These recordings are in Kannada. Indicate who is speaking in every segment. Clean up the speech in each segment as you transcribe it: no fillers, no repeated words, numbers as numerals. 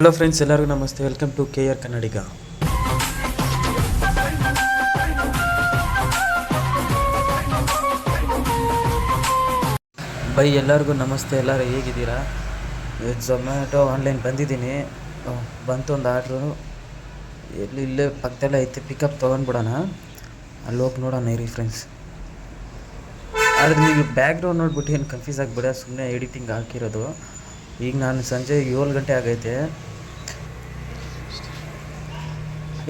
Speaker 1: ಹಲೋ ಫ್ರೆಂಡ್ಸ್, ಎಲ್ಲರಿಗೂ ನಮಸ್ತೆ. Welcome to KR Kannadiga. Bye ಎಲ್ಲರಿಗೂ ನಮಸ್ತೆ. ಎಲ್ಲರೂ ಹೇಗಿದ್ದೀರಾ? ಝೊಮ್ಯಾಟೊ ಆನ್ಲೈನ್ ಬಂದಿದ್ದೀನಿ. ಬಂತು ಒಂದು ಆರ್ಡ್ರು. ಇಲ್ಲೇ ಪಕ್ಕದಲ್ಲೇ ಐತೆ, ಪಿಕಪ್ ತೊಗೊಂಡ್ಬಿಡೋಣ. ಅಲ್ಲಿ ಹೋಗಿ ನೋಡೋಣ ಇರಿ ಫ್ರೆಂಡ್ಸ್. ಆದರೆ ನೀವು ಬ್ಯಾಕ್ಗ್ರೌಂಡ್ ನೋಡ್ಬಿಟ್ಟು ಏನು ಕನ್ಫ್ಯೂಸ್ ಆಗಿಬಿಡ, ಸುಮ್ಮನೆ ಎಡಿಟಿಂಗ್ ಹಾಕಿರೋದು. ಈಗ ನಾನು ಸಂಜೆ 7 ಗಂಟೆ ಆಗೈತೆ.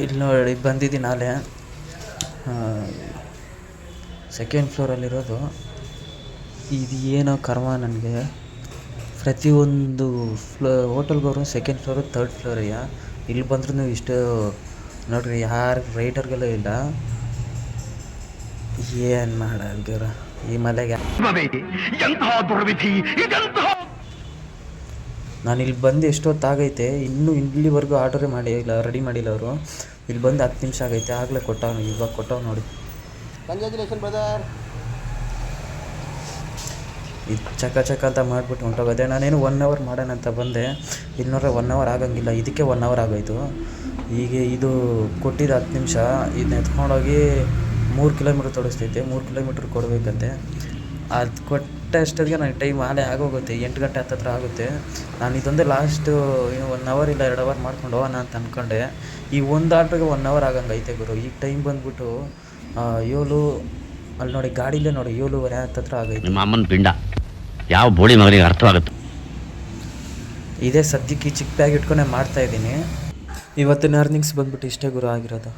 Speaker 1: ಇಲ್ಲಿ ನೋಡಿ ಬಂದಿದ್ದೀನಿ ನಾಳೆ. ಸೆಕೆಂಡ್ ಫ್ಲೋರಲ್ಲಿರೋದು. ಇದು ಏನೋ ಕರ್ಮ ನನಗೆ. ಪ್ರತಿಯೊಂದು ಹೋಟೆಲ್ಗೋರು ಸೆಕೆಂಡ್ ಫ್ಲೋರು ಥರ್ಡ್ ಫ್ಲೋರಯ್ಯ. ಇಲ್ಲಿ ಬಂದ್ರೂ ಇಷ್ಟು ನೋಡ್ರಿ, ಯಾರು ರೈಟರ್ಗೆಲ್ಲ ಇಲ್ಲ. ಏನು ಮಾಡೋಲ್ಗರ ಈ ಮಲೆಗೆ. ನಾನು ಇಲ್ಲಿ ಬಂದು ಎಷ್ಟೊತ್ತಾಗೈತೆ, ಇನ್ನೂ ಇಲ್ಲಿವರೆಗೂ ಆರ್ಡರೇ ಮಾಡಿಲ್ಲ, ರೆಡಿ ಮಾಡಿಲ್ಲ ಅವರು. ಇಲ್ಲಿ ಬಂದು 10 ನಿಮಿಷ ಆಗೈತೆ, ಆಗಲೇ ಕೊಟ್ಟವನು. ಇವಾಗ ಕೊಟ್ಟವ್ ನೋಡಿ.
Speaker 2: Congratulation brother.
Speaker 1: ಇದು ಚಕ ಅಂತ ಮಾಡಿಬಿಟ್ಟು ಹೊಂಟೋಗೋದೆ. ನಾನೇನು 1 ಅವರ್ ಮಾಡೋಣ ಅಂತ ಬಂದೆ. ಇನ್ನೂರ 1 ಅವರ್ ಆಗಂಗಿಲ್ಲ, ಇದಕ್ಕೆ 1 ಅವರ್ ಆಗೋಯ್ತು. ಈಗ ಇದು ಕೊಟ್ಟಿದ್ದು 10 ನಿಮಿಷ. ಇದನ್ನ ಎತ್ಕೊಂಡೋಗಿ 3 ಕಿಲೋಮೀಟ್ರ್ ತೋರಿಸ್ತೈತೆ. 3 ಕಿಲೋಮೀಟ್ರ್ ಕೊಡಬೇಕಂತೆ. ಅದು ಕೊಟ್ಟಷ್ಟೊತ್ತಿಗೆ ನನಗೆ ಟೈಮ್ ಆಲೇ ಆಗೋಗುತ್ತೆ. 8 ಗಂಟೆ ಹತ್ತತ್ರ ಆಗುತ್ತೆ. ನಾನು ಇದೊಂದೇ ಲಾಸ್ಟು 1 ಅವರ್ ಇಲ್ಲ 2 ಅವರ್ ಮಾಡ್ಕೊಂಡು ಹೋಗೋಣ ಅಂತ ಅಂದ್ಕೊಂಡೆ. ಈ ಒಂದು ಆರ್ಡ್ರಿಗೆ 1 ಅವರ್ ಆಗಂಗೈತೆ ಗುರು. ಈಗ ಟೈಮ್ ಬಂದುಬಿಟ್ಟು 7, ಅಲ್ಲಿ ನೋಡಿ ಗಾಡಿಲೇ ನೋಡಿ 7:30 ಹತ್ತತ್ರ ಆಗೈತೆ.
Speaker 3: ನಿಮ್ಮ ಅಮ್ಮನ ಪಿಂಡ ಯಾವ ಬೋಳಿ ಮಗನಿಗೆ ಅರ್ಥವಾಗುತ್ತೆ.
Speaker 1: ಇದೇ ಸದ್ಯಕ್ಕೆ ಈ ಚಿಕ್ಕ ಬ್ಯಾಗ್ ಇಟ್ಕೊಂಡೆ ಮಾಡ್ತಾಯಿದ್ದೀನಿ. ಇವತ್ತಿನ ಅರ್ನಿಂಗ್ಸ್ ಬಂದುಬಿಟ್ಟು ಇಷ್ಟೇ ಗುರು ಆಗಿರೋದು.